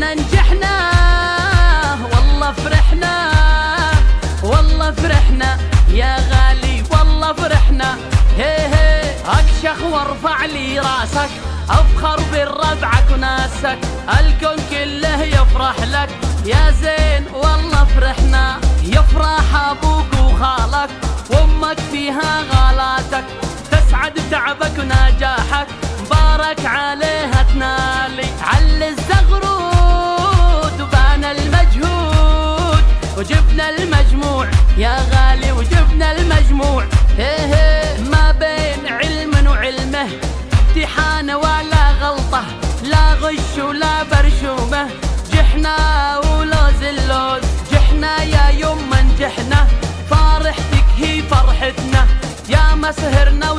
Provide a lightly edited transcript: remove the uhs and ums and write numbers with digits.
احنا نجحنا والله فرحنا، والله فرحنا يا غالي والله فرحنا. هي هي اكشخ وارفع لي راسك، افخر بربعك وناسك، الكون كله يفرح لك يا زين والله فرحنا. يفرح ابوك وخالك وامك فيها غالاتك، تسعد بتعبك ونجاحك، مبارك عليها تنالي. على الزغرود وبان المجهود، وجبنا المجموع يا غالي وجبنا المجموع. هي هي ما بين علم وعلمه، امتحان ولا غلطة، لا غش ولا برشومة، جحنا ولوز اللوز، جحنا يا يما نجحنا، فرحتك هي فرحتنا، يا ما سهرنا